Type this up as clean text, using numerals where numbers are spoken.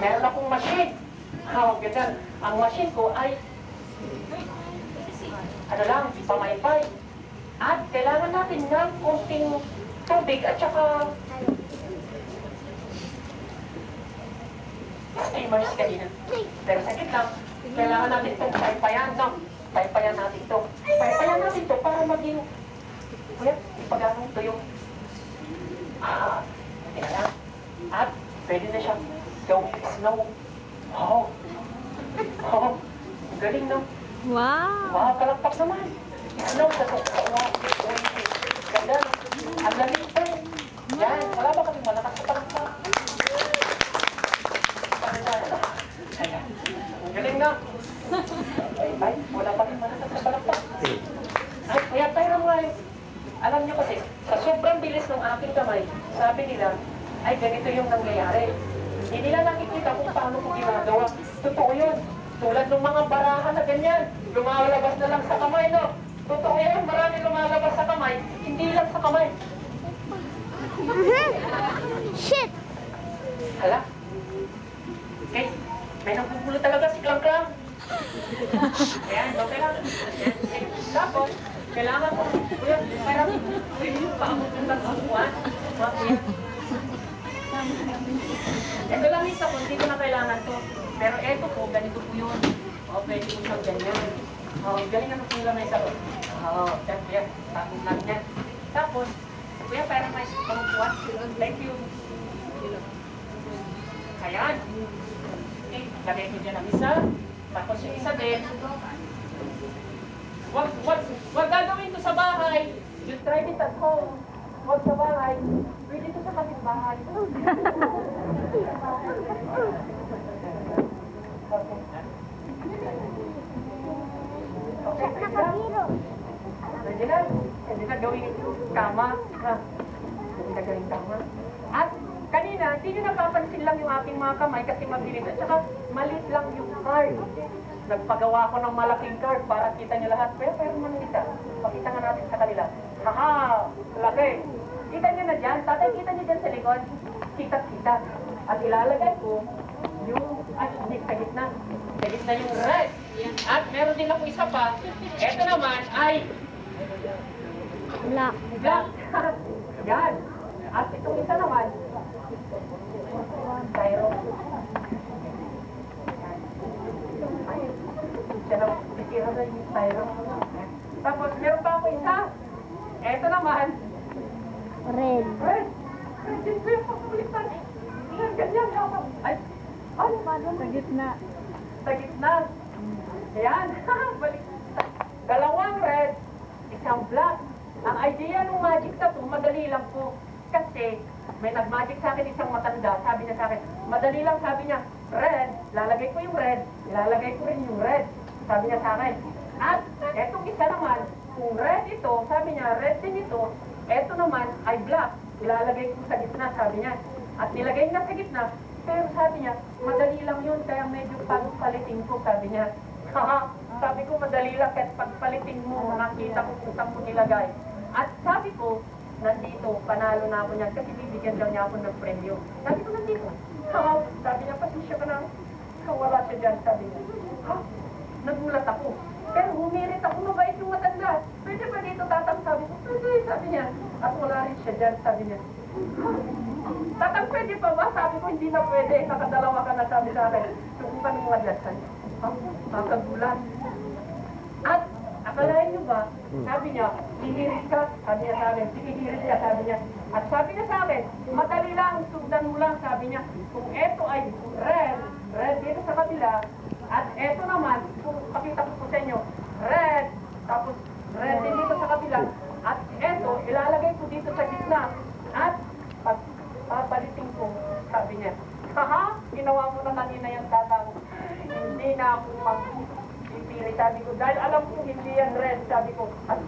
meron akong machine. Ganyan. Ang machine ko ay, ano lang, pamaypay. At kailangan natin ng konting tubig at saka steamers kanina. Pero sakit lang, kailangan natin itong paypayan, no? Paypayan natin ito. Paypayan natin ito para maging, kuya, ipaganong ito yung, kaya at pwede na siya go snow. Oh, galing, no? Wow! Wow, kalakpak naman. Snow sa wow, ganda, no? Ang lamig pa. Yan, wala ba kami malakas sa palakpak? Ayan, ang galing, no? Ay, wala pa rin malakas sa palakpak. Ay, kaya tayo nga eh. Alam niyo kasi, sa sobrang bilis ng aking kamay, sabi nila, ay ganito yung nangyayari. Hindi nila nakikita kung paano ko ginagawa. Totoo yun. Tulad ng mga barahan na ganyan, lumalabas na lang sa kamay, no? Totoo yun, marami lumalabas sa kamay, hindi lang sa kamay. Shit! Hala? Okay, may nagpupulo talaga si Klang-Klang. Ayan, okay lang. Ayan, okay. Tapos, kailangan ko, kuya, parang, paabot ng nagsukuan. Mga kuya. Ito lang isa po, hindi ko na kailangan to. Pero eto po, ganito po yun. O, pwede po siyang ganyan. O, galing ano po yung lamay sa ko. O, yan, tapos natin yan. Tapos, kuya, parang may pangkuhan. Thank you. Ayan. Okay, lagay ko dyan ang isa. Tapos yung isa din. Wag gagawin to sa bahay. You try it at home. Wag sa bahay. Pwede to sa kapitbahay. Okay, pwede na gawin kama. Pwede na gawin kama. At kanina, hindi nyo napapansin lang yung aking mga kamay kasi mabilis. At saka, maliit lang yung card. Nagpagawa ko ng malaking card para kita nyo lahat. Pero manita. Pakita nga natin sa kanila. Haha! Laki! Kita nyo na dyan. Tatay, kita nyo dyan sa likod. Kita-kita. At ilalagay ko yung, hindi, sa gitna. Sa gitna yung red. At meron din ako isa pa. Ito naman ay Black. black. Yan. At itong isa naman, Tyro. Siya na, titira na yung Tyro. Tapos, meron pa ako isa. Eto naman, Red. red. Red din ko yung pagkulitan. Yan, ganyan. Ay, Sa gitna. sa gitna. Ayan. Balik. Dalawang red, isang black. Ang idea ng magic tattoo, madali lang po. Kasi, may nag-magic sa akin isang matanda, sabi niya sa akin, madali lang, sabi niya, red, lalagay ko yung red, ilalagay ko rin yung red, sabi niya sa akin. At, etong isa naman, kung red ito, sabi niya, red din ito, eto naman ay black, ilalagay ko sa gitna, sabi niya. At nilagay niya sa gitna, pero sabi niya, madali lang yun, kaya medyo pagpalitin ko, sabi niya. Haha, sabi ko, madali lang, kahit pagpalitin mo, nakita ko kung saan ko nilagay. At sabi ko, nandito, panalo na ako niyan kasi bibigyan daw niya ako ng premyo. Sabi ko, nandito. Ha? Sabi niya, pasensya ka na. Wala siya dyan, sabi niya. Ha? Nagulat ako. Pero humirit ako, mabait yung matanda. Pwede ba dito, tatang? Sabi ko, pwede, sabi niya. At wala rin siya dyan, sabi niya. Ha? Tatang, pwede pa ba? Sabi ko, hindi na pwede. Nakadalawa ka na, sabi sa akin. Subukan mo madlasan. Ha? Makagulat. At, akalain niyo ba, sabi niya, hihirit ka, sabi niya sa akin, hihirit niya, sabi niya. At sabi niya sa akin, madali lang, sundan mo lang, sabi niya, kung eto ay red, red dito sa kabila, at eto naman, kung pakita ko po sa inyo, red, tapos red din dito sa kabila, at eto, ilalagay ko dito sa gitna, at papalitin ko, sabi niya. Haha, ginawa mo na kanina yung tatang, hindi na ako mag-ipiri, sabi ko, dahil alam ko hindi yan red, sabi ko, at